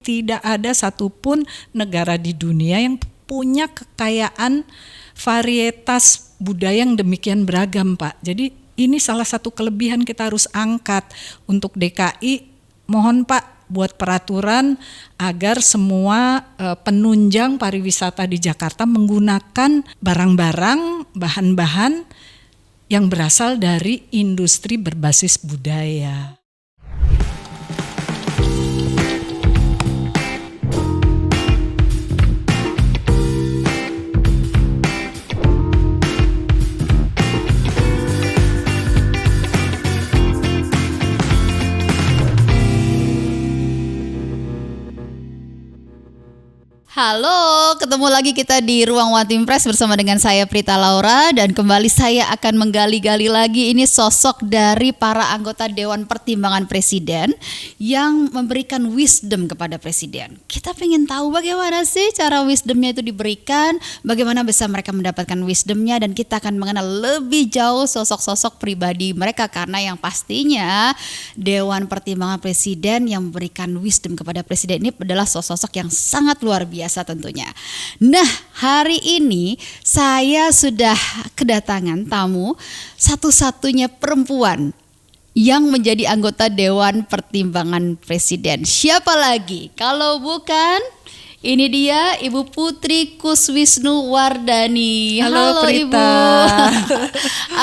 Tidak ada satupun negara di dunia yang punya kekayaan varietas budaya yang demikian beragam, Pak. Jadi ini salah satu kelebihan kita harus angkat. Untuk DKI, mohon Pak buat peraturan agar semua penunjang pariwisata di Jakarta menggunakan barang-barang, bahan-bahan yang berasal dari industri berbasis budaya. Halo, ketemu lagi kita di Ruang One Team Press bersama dengan saya Prita Laura. Dan kembali saya akan menggali-gali lagi ini sosok dari para anggota Dewan Pertimbangan Presiden yang memberikan wisdom kepada Presiden. Kita pengen tahu bagaimana sih cara wisdomnya itu diberikan, bagaimana bisa mereka mendapatkan wisdomnya, dan kita akan mengenal lebih jauh sosok-sosok pribadi mereka. Karena yang pastinya Dewan Pertimbangan Presiden yang memberikan wisdom kepada Presiden ini adalah sosok-sosok yang sangat luar biasa tentunya. Nah, hari ini saya sudah kedatangan tamu satu-satunya perempuan yang menjadi anggota Dewan Pertimbangan Presiden. Siapa lagi kalau bukan ini dia Ibu Putri Kuswisnuwardani. Halo Prita. Ibu.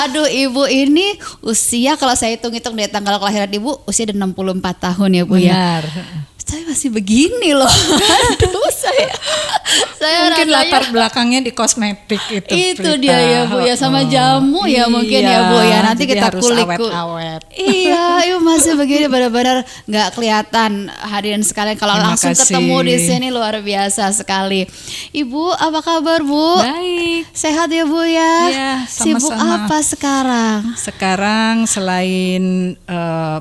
Aduh Ibu, ini usia kalau saya hitung-hitung dari tanggal kelahiran Ibu usia udah 64 tahun ya Bu. Benar. Ya. Saya masih begini loh. Aduh, saya mungkin rasanya, latar belakangnya di kosmetik itu Prita. Dia ya Bu ya, sama jamu ya mungkin ya Bu ya. Nanti kita kulik. Awet-awet. Iya, Ibu masih begini benar-benar nggak kelihatan. Hadirin sekalian, kalau langsung ketemu di sini luar biasa sekali. Ibu, apa kabar Bu? Baik. Sehat ya Bu ya? Iya, sama-sama. Sibuk apa sekarang? Sekarang selain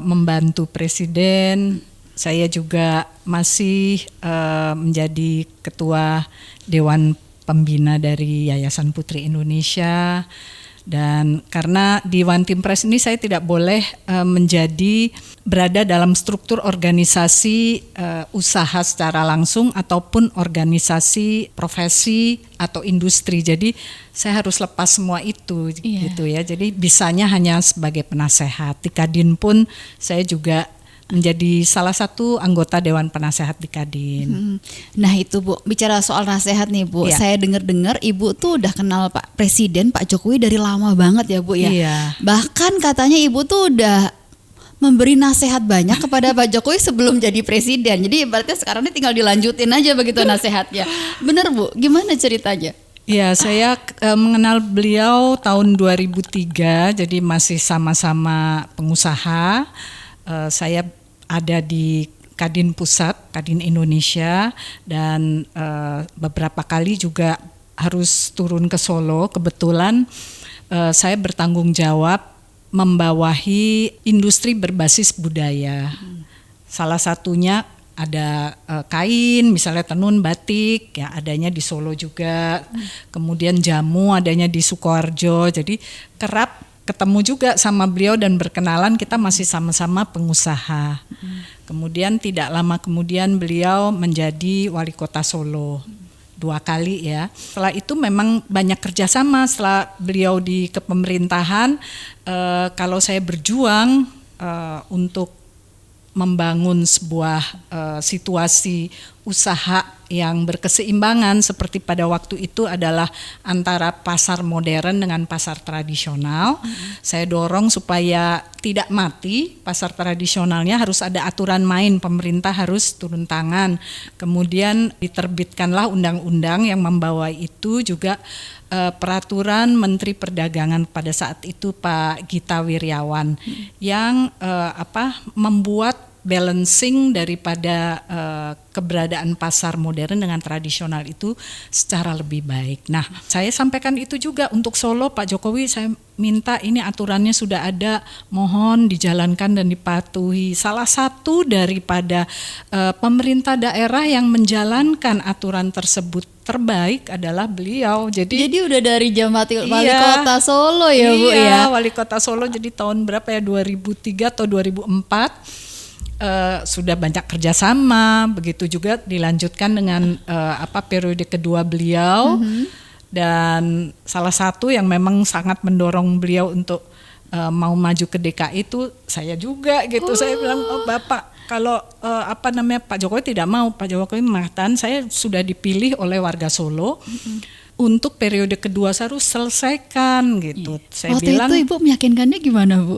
membantu Presiden, saya juga masih menjadi ketua Dewan Pembina dari Yayasan Putri Indonesia. Dan karena di One Team Press ini saya tidak boleh berada dalam struktur organisasi usaha secara langsung ataupun organisasi profesi atau industri. Jadi saya harus lepas semua itu gitu ya. Jadi bisanya hanya sebagai penasehat. Di Kadin pun saya juga menjadi salah satu anggota Dewan Penasehat di Kadin. Nah itu Bu, bicara soal nasihat nih Bu, saya dengar-dengar Ibu tuh udah kenal Pak Presiden, Pak Jokowi dari lama banget ya Bu ya. Iya. Bahkan katanya Ibu tuh udah memberi nasihat banyak kepada Pak Jokowi sebelum jadi Presiden. Jadi berarti sekarang ini tinggal dilanjutin aja begitu nasihatnya. Bener Bu, gimana ceritanya? Ya, saya mengenal beliau tahun 2003, jadi masih sama-sama pengusaha. Saya ada di Kadin Pusat, Kadin Indonesia, dan beberapa kali juga harus turun ke Solo. Kebetulan saya bertanggung jawab membawahi industri berbasis budaya. Salah satunya ada kain, misalnya tenun batik, ya adanya di Solo juga. Kemudian jamu adanya di Sukoharjo. Jadi kerap ketemu juga sama beliau dan berkenalan, kita masih sama-sama pengusaha. Kemudian tidak lama kemudian beliau menjadi wali kota Solo 2 kali ya. Setelah itu memang banyak kerjasama setelah beliau di kepemerintahan. Kalau saya berjuang untuk membangun sebuah situasi usaha yang berkeseimbangan seperti pada waktu itu adalah antara pasar modern dengan pasar tradisional. Saya dorong supaya tidak mati pasar tradisionalnya, harus ada aturan main, pemerintah harus turun tangan. Kemudian diterbitkanlah undang-undang yang membawa itu juga peraturan Menteri Perdagangan pada saat itu Pak Gita Wirjawan yang membuat balancing daripada keberadaan pasar modern dengan tradisional itu secara lebih baik. Nah, saya sampaikan itu juga untuk Solo, Pak Jokowi, saya minta ini aturannya sudah ada, mohon dijalankan dan dipatuhi. Salah satu daripada pemerintah daerah yang menjalankan aturan tersebut terbaik adalah beliau. Jadi udah dari zaman wali kota Solo ya Bu ya. Wali kota Solo jadi tahun berapa ya, 2003 atau 2004. sudah banyak kerjasama, begitu juga dilanjutkan dengan periode kedua beliau. Dan salah satu yang memang sangat mendorong beliau untuk mau maju ke DKI itu saya juga gitu. Saya bilang, Bapak, kalau Pak Jokowi tidak mau, Pak Jokowi mengatakan saya sudah dipilih oleh warga Solo untuk periode kedua, saya harus selesaikan gitu. Saya Waktu bilang, itu Ibu meyakinkannya gimana, Bu?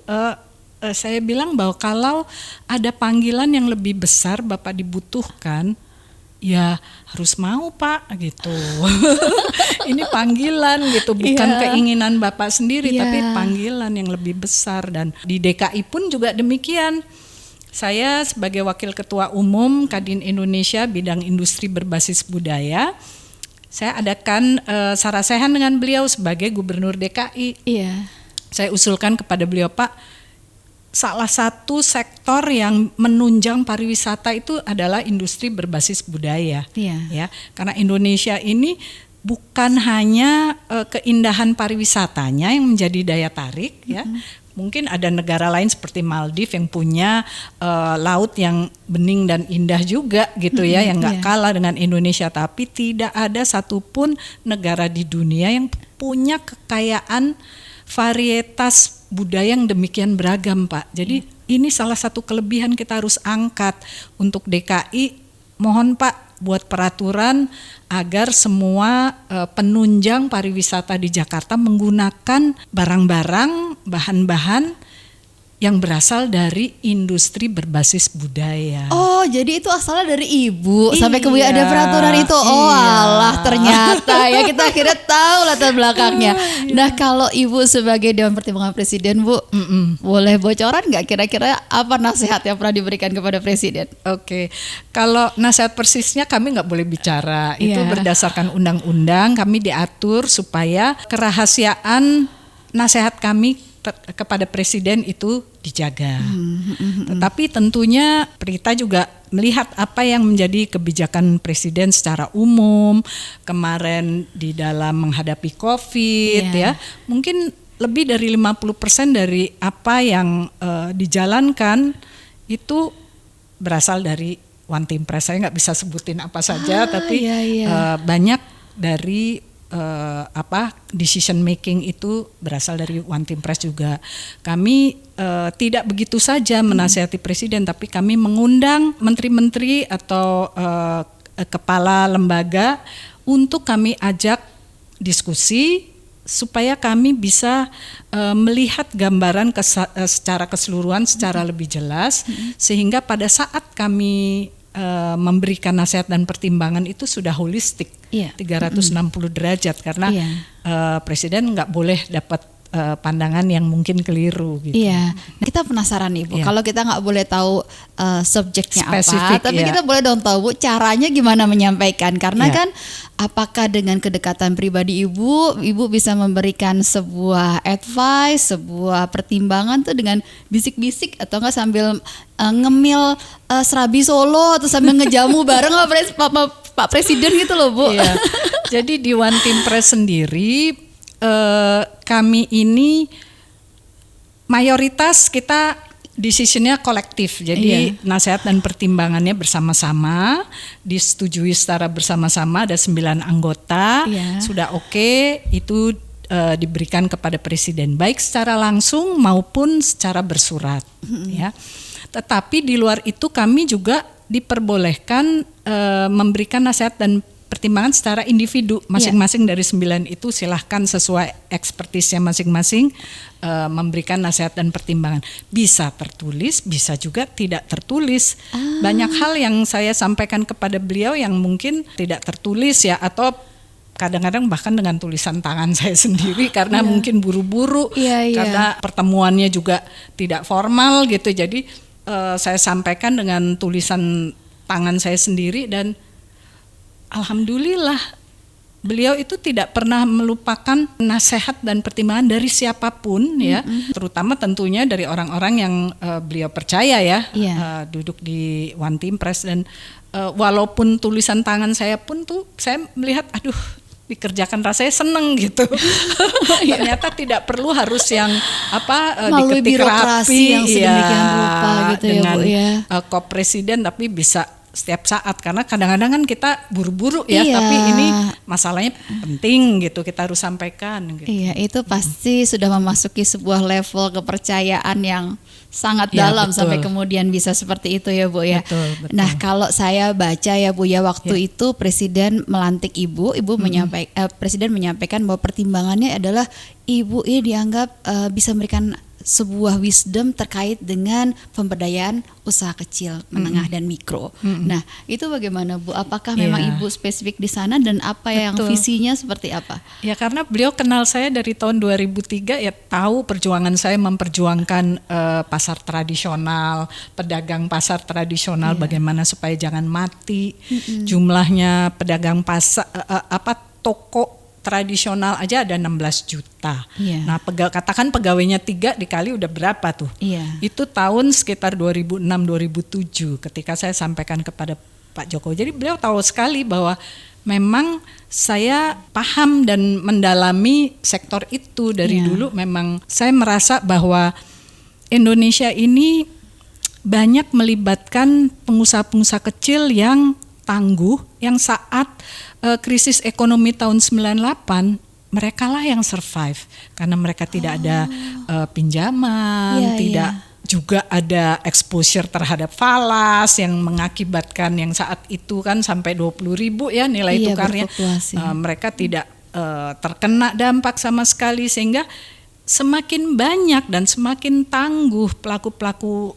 Saya bilang bahwa kalau ada panggilan yang lebih besar Bapak dibutuhkan, ya harus mau Pak gitu. Ini panggilan gitu, bukan keinginan Bapak sendiri, tapi panggilan yang lebih besar. Dan di DKI pun juga demikian. Saya sebagai Wakil Ketua Umum Kadin Indonesia bidang industri berbasis budaya, saya adakan sarasehan dengan beliau sebagai Gubernur DKI. Saya usulkan kepada beliau, Pak, salah satu sektor yang menunjang pariwisata itu adalah industri berbasis budaya, ya. Karena Indonesia ini bukan hanya keindahan pariwisatanya yang menjadi daya tarik, ya. Mungkin ada negara lain seperti Maldives yang punya laut yang bening dan indah juga, gitu ya, yang nggak kalah dengan Indonesia. Tapi tidak ada satupun negara di dunia yang punya kekayaan varietas budaya yang demikian beragam, Pak. Jadi ini salah satu kelebihan kita harus angkat untuk DKI. Mohon Pak buat peraturan agar semua penunjang pariwisata di Jakarta menggunakan barang-barang, bahan-bahan yang berasal dari industri berbasis budaya. Oh, jadi itu asalnya dari Ibu sampai kemudian ada peraturan itu. Oh, alah ternyata ya kita akhirnya tahu latar belakangnya. Nah, kalau Ibu sebagai Dewan Pertimbangan Presiden, Bu, boleh bocoran nggak kira-kira apa nasihat yang pernah diberikan kepada Presiden? Oke, kalau nasihat persisnya kami nggak boleh bicara. Itu berdasarkan undang-undang, kami diatur supaya kerahasiaan nasihat kami kepada Presiden itu dijaga. Tetapi tentunya Prita juga melihat apa yang menjadi kebijakan Presiden secara umum kemarin di dalam menghadapi COVID, ya. Mungkin lebih dari 50% dari apa yang dijalankan itu berasal dari One Team Press. Saya nggak bisa sebutin apa saja, tapi banyak dari decision making itu berasal dari One Team Press juga. Kami tidak begitu saja menasihati Presiden, tapi kami mengundang menteri-menteri atau kepala lembaga untuk kami ajak diskusi supaya kami bisa melihat gambaran secara keseluruhan, secara lebih jelas, sehingga pada saat kami memberikan nasihat dan pertimbangan itu sudah holistik, 360 derajat, karena Presiden nggak boleh dapat pandangan yang mungkin keliru gitu. Iya, nah, kita penasaran nih Bu, kalau kita nggak boleh tahu subjeknya spesifik, apa, tapi kita boleh dong tahu Bu caranya gimana menyampaikan, karena kan apakah dengan kedekatan pribadi Ibu bisa memberikan sebuah advice, sebuah pertimbangan tuh dengan bisik-bisik atau nggak sambil ngemil serabi Solo atau sambil ngejamu bareng sama Pak Presiden gitu loh Bu. Iya. Jadi di One Team Press sendiri kami ini mayoritas kita decision-nya kolektif. Jadi nasihat dan pertimbangannya bersama-sama, disetujui secara bersama-sama, ada 9 anggota. Sudah oke, itu diberikan kepada Presiden baik secara langsung maupun secara bersurat, ya. Tetapi di luar itu kami juga diperbolehkan memberikan nasihat dan pertimbangan secara individu masing-masing dari 9 itu. Silahkan sesuai ekspertisnya masing-masing memberikan nasihat dan pertimbangan. Bisa tertulis, bisa juga tidak tertulis. Banyak hal yang saya sampaikan kepada beliau yang mungkin tidak tertulis ya, atau kadang-kadang bahkan dengan tulisan tangan saya sendiri karena mungkin buru-buru, karena pertemuannya juga tidak formal gitu. Jadi saya sampaikan dengan tulisan tangan saya sendiri, dan alhamdulillah beliau itu tidak pernah melupakan nasihat dan pertimbangan dari siapapun, ya, terutama tentunya dari orang-orang yang beliau percaya ya, duduk di One Team Press. Dan walaupun tulisan tangan saya pun tuh saya melihat, aduh dikerjakan rasanya seneng gitu. Ternyata tidak perlu harus yang melalui diketik birokrasi rapi yang sedemikian rupa gitu ya, dengan Bu ya. Presiden, tapi bisa setiap saat, karena kadang-kadang kan kita buru-buru ya, Iya. tapi ini masalahnya penting gitu, kita harus sampaikan gitu. Iya, itu pasti sudah memasuki sebuah level kepercayaan yang sangat Ya, dalam betul. sampai kemudian bisa seperti itu ya, Bu ya. Betul. Nah, kalau saya baca ya, Bu ya, waktu itu Presiden melantik Ibu Presiden menyampaikan bahwa pertimbangannya adalah Ibu ini dianggap bisa memberikan sebuah wisdom terkait dengan pemberdayaan usaha kecil, menengah dan mikro. Nah, itu bagaimana, Bu? Apakah memang Iya. Ibu spesifik di sana dan apa yang Betul. visinya seperti apa? Ya, karena beliau kenal saya dari tahun 2003, ya tahu perjuangan saya memperjuangkan pasar tradisional, pedagang pasar tradisional, bagaimana supaya jangan mati. Jumlahnya pedagang pasar toko tradisional aja ada 16 juta. Iya. Nah, katakan pegawainya 3 dikali udah berapa tuh? Iya. Itu tahun sekitar 2006-2007 ketika saya sampaikan kepada Pak Jokowi. Jadi beliau tahu sekali bahwa memang saya paham dan mendalami sektor itu dari Iya. dulu. Memang saya merasa bahwa Indonesia ini banyak melibatkan pengusaha-pengusaha kecil yang tangguh, yang saat krisis ekonomi tahun 98 mereka lah yang survive karena mereka tidak ada pinjaman, Iya, tidak juga ada exposure terhadap falas yang mengakibatkan yang saat itu kan sampai 20.000 ya nilai Iya, tukarnya. berfluktuasi. Mereka tidak terkena dampak sama sekali, sehingga semakin banyak dan semakin tangguh pelaku-pelaku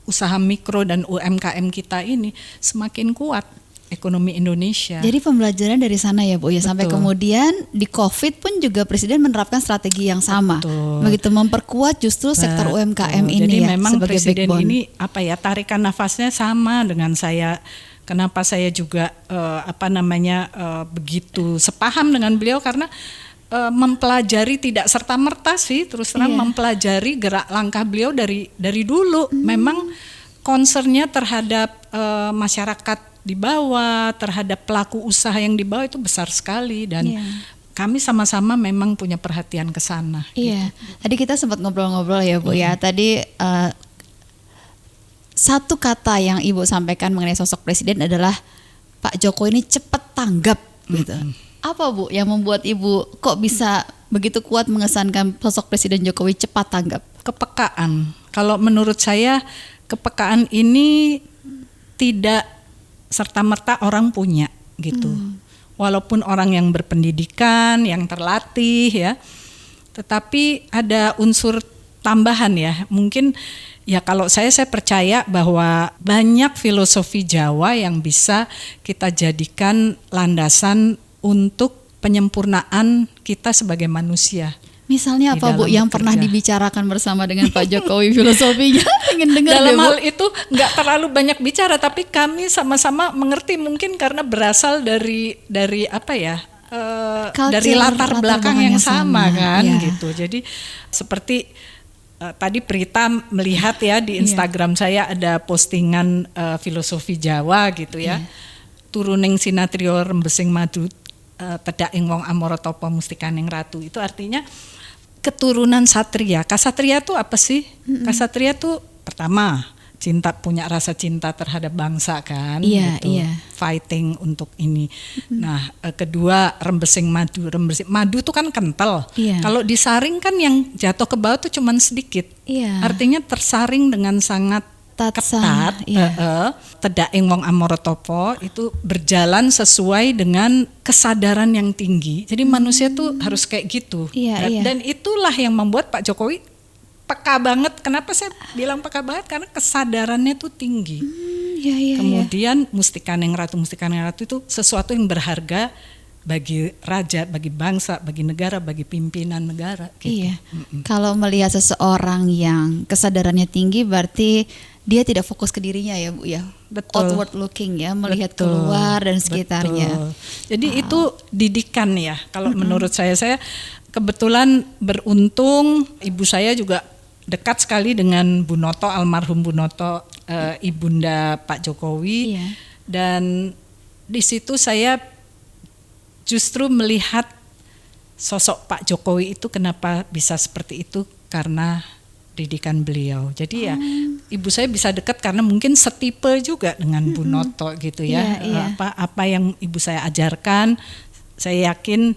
usaha mikro dan UMKM kita ini, semakin kuat ekonomi Indonesia. Jadi pembelajaran dari sana ya, Bu ya. Sampai Betul. kemudian di COVID pun juga Presiden menerapkan strategi yang sama. Betul. Begitu memperkuat justru sektor UMKM ini Jadi ya memang sebagai Presiden backbone. ini tarikan nafasnya sama dengan saya. Kenapa saya juga begitu sepaham dengan beliau, karena mempelajari tidak serta-merta sih, terus terang mempelajari gerak langkah beliau dari dulu. Memang concernnya terhadap masyarakat di bawah, terhadap pelaku usaha yang di bawah itu besar sekali, dan kami sama-sama memang punya perhatian ke sana. Iya, tadi kita sempat ngobrol-ngobrol ya, Bu ya. Tadi satu kata yang Ibu sampaikan mengenai sosok Presiden adalah Pak Jokowi ini cepat tanggap gitu. Apa, Bu, yang membuat Ibu kok bisa begitu kuat mengesankan sosok Presiden Jokowi cepat tanggap? Kepekaan. Kalau menurut saya kepekaan ini tidak serta-merta orang punya gitu. Walaupun orang yang berpendidikan, yang terlatih ya, tetapi ada unsur tambahan ya. Mungkin ya kalau saya percaya bahwa banyak filosofi Jawa yang bisa kita jadikan landasan untuk penyempurnaan kita sebagai manusia. Misalnya apa, Bu, yang pernah dibicarakan bersama dengan Pak Jokowi filosofinya? Ingin dengar dalam deh, Bu. hal itu nggak terlalu banyak bicara, tapi kami sama-sama mengerti, mungkin karena berasal dari dari latar belakang yang sama kan gitu. Jadi seperti tadi Prita melihat ya di Instagram saya ada postingan filosofi Jawa gitu ya. Turuning sinatrio rembesing madu tedaing wong amoratopo mustikaning ratu, itu artinya keturunan satria. Kasatria itu apa sih? Kasatria itu pertama punya rasa cinta terhadap bangsa kan, gitu. Fighting untuk ini. Nah, kedua rembesing madu. Madu itu kan kental. Kalau disaring kan yang jatuh ke bawah itu cuman sedikit. Artinya tersaring dengan sangat ketat. Tedaing wong amorotopo itu berjalan sesuai dengan kesadaran yang tinggi. Jadi manusia tuh harus kayak gitu. Dan itulah yang membuat Pak Jokowi peka banget. Kenapa saya bilang peka banget? Karena kesadarannya tuh tinggi. Kemudian Mustikaning Ratu itu sesuatu yang berharga bagi raja, bagi bangsa, bagi negara, bagi pimpinan negara. Gitu. Kalau melihat seseorang yang kesadarannya tinggi, berarti dia tidak fokus ke dirinya ya, Bu ya. Outward looking ya, melihat keluar dan sekitarnya. Jadi itu didikan ya. Kalau menurut saya kebetulan beruntung ibu saya juga dekat sekali dengan Bu Noto, almarhum Bu Noto, ibunda Pak Jokowi. Dan di situ saya justru melihat sosok Pak Jokowi itu kenapa bisa seperti itu karena didikan beliau. Jadi ya ibu saya bisa dekat karena mungkin setipe juga dengan Bu Noto gitu ya. Apa yang ibu saya ajarkan, saya yakin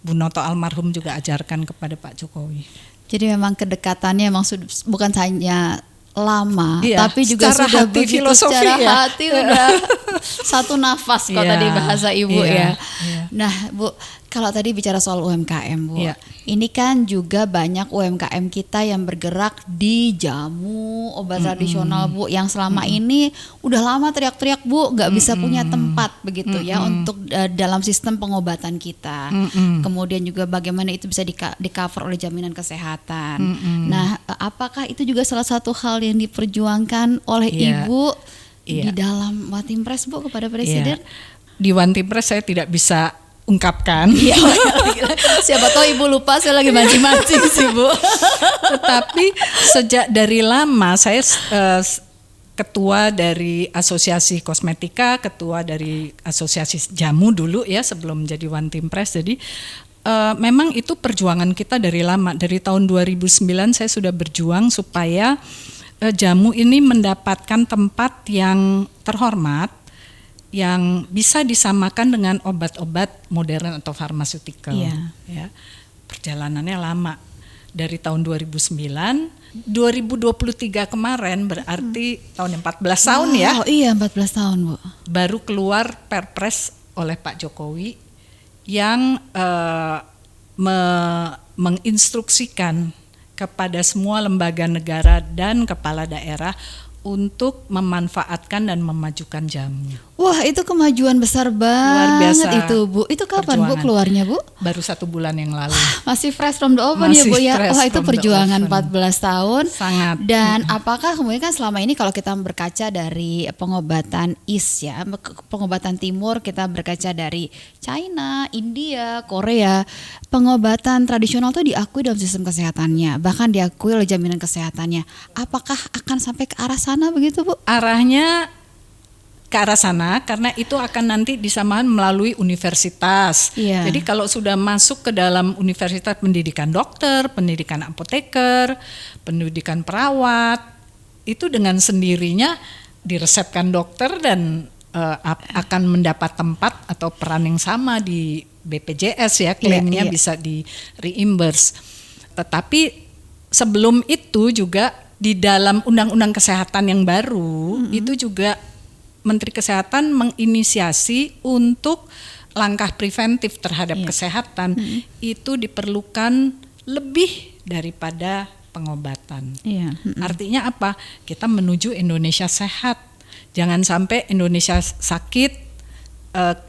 Bu Noto almarhum juga ajarkan kepada Pak Jokowi. Jadi memang kedekatannya memang bukan hanya lama, tapi juga sudah hati, begitu filosofi secara hati udah satu nafas kalau tadi bahasa ibu ya. Nah Bu, kalau tadi bicara soal UMKM Bu, ini kan juga banyak UMKM kita yang bergerak di jamu, obat tradisional Bu, yang selama ini udah lama teriak-teriak Bu, nggak bisa punya tempat begitu ya untuk dalam sistem pengobatan kita. Kemudian juga bagaimana itu bisa di cover oleh jaminan kesehatan. Nah, apakah itu juga salah satu hal yang diperjuangkan oleh Ibu di dalam Wantimpres Bu kepada Presiden? Di Wantimpres saya tidak bisa ungkapkan. Siapa tahu Ibu lupa, saya lagi mancing-mancing sih Bu. Tetapi sejak dari lama saya ketua dari Asosiasi Kosmetika, ketua dari Asosiasi Jamu dulu ya sebelum menjadi Wantimpres. Jadi memang itu perjuangan kita dari lama. Dari tahun 2009 saya sudah berjuang supaya jamu ini mendapatkan tempat yang terhormat, yang bisa disamakan dengan obat-obat modern atau farmaseutikal. Ya. Perjalanannya lama. Dari tahun 2009, 2023 kemarin berarti tahun 14 tahun ya. Oh iya 14 tahun Bu. Baru keluar Perpres oleh Pak Jokowi yang menginstruksikan kepada semua lembaga negara dan kepala daerah untuk memanfaatkan dan memajukan jamu. Wah, itu kemajuan besar banget. Luar biasa itu Bu. Itu kapan Bu keluarnya Bu? Baru 1 bulan yang lalu. Masih fresh from the oven ya Bu ya. Wah, itu perjuangan 14 tahun. Sangat. Dan apakah kemudian kan selama ini kalau kita berkaca dari pengobatan East ya, pengobatan Timur, kita berkaca dari China, India, Korea, pengobatan tradisional itu diakui dalam sistem kesehatannya, bahkan diakui oleh jaminan kesehatannya. Apakah akan sampai ke arah sana begitu Bu? Arahnya ke arah sana karena itu akan nanti disamakan melalui universitas. Jadi kalau sudah masuk ke dalam universitas pendidikan dokter, pendidikan apoteker, pendidikan perawat, itu dengan sendirinya diresepkan dokter dan akan mendapat tempat atau peran yang sama di BPJS ya, klaimnya bisa di reimburse. Tetapi sebelum itu juga di dalam undang-undang kesehatan yang baru itu juga Menteri Kesehatan menginisiasi untuk langkah preventif terhadap kesehatan itu diperlukan lebih daripada pengobatan. Artinya apa? Kita menuju Indonesia sehat. Jangan sampai Indonesia sakit,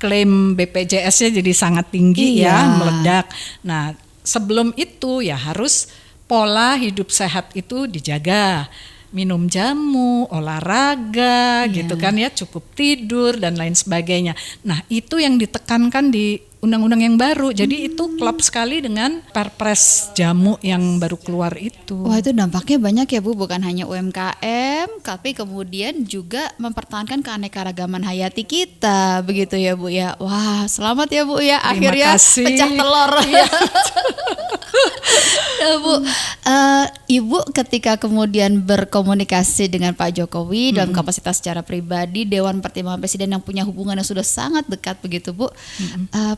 klaim BPJS-nya jadi sangat tinggi meledak. Nah, sebelum itu ya harus pola hidup sehat itu dijaga. Minum jamu, olahraga gitu kan ya, cukup tidur dan lain sebagainya. Nah, itu yang ditekankan di undang-undang yang baru. Jadi itu klop sekali dengan Perpres jamu yang baru keluar itu. Wah, itu dampaknya banyak ya Bu, bukan hanya UMKM, tapi kemudian juga mempertahankan keanekaragaman hayati kita, begitu ya Bu ya. Wah, selamat ya Bu ya, akhirnya pecah telur. Nah, Bu, Ibu ketika kemudian berkomunikasi dengan Pak Jokowi dalam kapasitas secara pribadi, Dewan Pertimbangan Presiden yang punya hubungan yang sudah sangat dekat begitu Bu,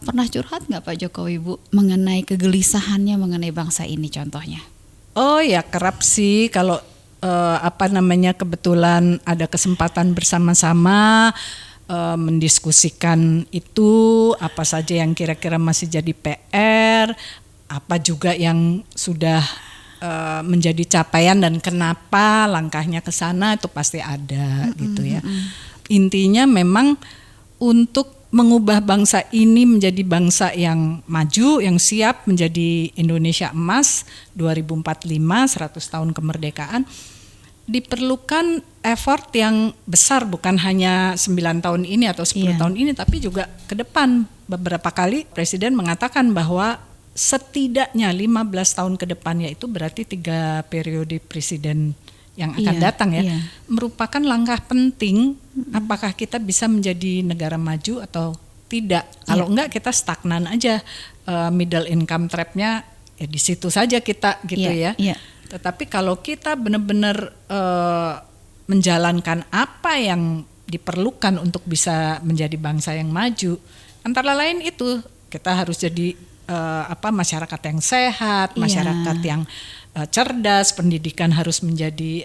pernah curhat nggak Pak Jokowi Bu mengenai kegelisahannya mengenai bangsa ini contohnya? Oh ya, kerap sih kalau kebetulan ada kesempatan bersama-sama mendiskusikan itu, apa saja yang kira-kira masih jadi PR, apa juga yang sudah menjadi capaian dan kenapa langkahnya ke sana, itu pasti ada gitu ya. Intinya memang untuk mengubah bangsa ini menjadi bangsa yang maju, yang siap menjadi Indonesia emas 2045, 100 tahun kemerdekaan, diperlukan effort yang besar, bukan hanya 9 tahun ini atau 10 tahun ini, tapi juga ke depan. Beberapa kali Presiden mengatakan bahwa setidaknya 15 tahun ke depan, yaitu berarti 3 periode presiden yang akan datang ya, merupakan langkah penting apakah kita bisa menjadi negara maju atau tidak. Kalau enggak kita stagnan aja, middle income trap-nya ya di situ saja kita gitu ya. Tetapi kalau kita benar-benar menjalankan apa yang diperlukan untuk bisa menjadi bangsa yang maju, antara lain itu kita harus jadi masyarakat yang sehat, masyarakat yang cerdas, pendidikan harus menjadi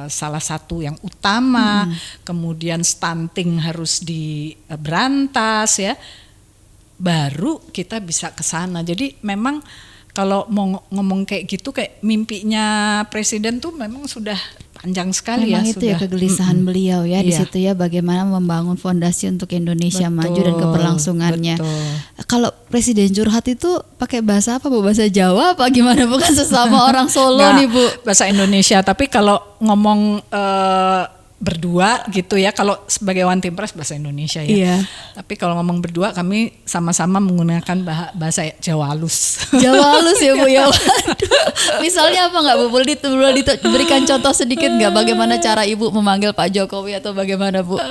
salah satu yang utama, kemudian stunting harus diberantas ya, baru kita bisa ke sana. Jadi memang kalau mau ngomong kayak gitu, kayak mimpinya presiden tuh memang sudah panjang sekali. Memang ya. Itu sudah. ya kegelisahan beliau ya di situ ya, bagaimana membangun fondasi untuk Indonesia maju dan keberlangsungannya. Kalau presiden curhat itu pakai bahasa apa Bu? Bahasa Jawa apa gimana? Bukan sesama orang Solo nih Bu? Bahasa Indonesia, tapi kalau ngomong berdua gitu ya, kalau sebagai One Team Press bahasa Indonesia ya. Tapi kalau ngomong berdua kami sama-sama menggunakan bahasa Jawa halus. Jawa halus ya Bu ya. Misalnya apa nggak Bu? Boleh diberikan contoh sedikit nggak bagaimana cara Ibu memanggil Pak Jokowi atau bagaimana Bu?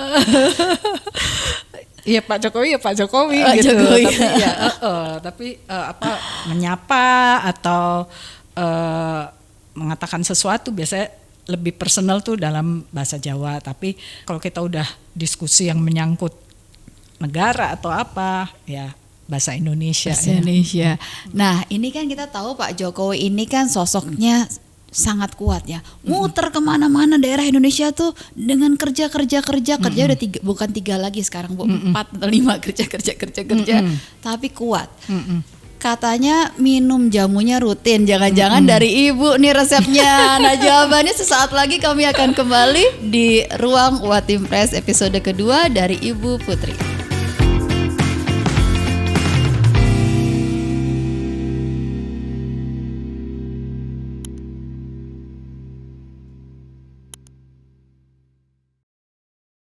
Iya Pak Jokowi gitu. Jokowi. Tapi menyapa atau mengatakan sesuatu biasanya lebih personal tuh dalam bahasa Jawa. Tapi kalau kita udah diskusi yang menyangkut negara atau apa, ya bahasa Indonesia. Indonesia. Nah, ini kan kita tahu Pak Jokowi ini kan sosoknya sangat kuat ya. Muter kemana-mana daerah Indonesia tuh dengan kerja udah bukan 3 lagi sekarang Bu, 4 atau 5 kerja. Tapi kuat. Katanya minum jamunya rutin, jangan-jangan dari Ibu nih resepnya. Nah jawabannya sesaat lagi kami akan kembali di Ruang One Team Press episode kedua dari Ibu Putri.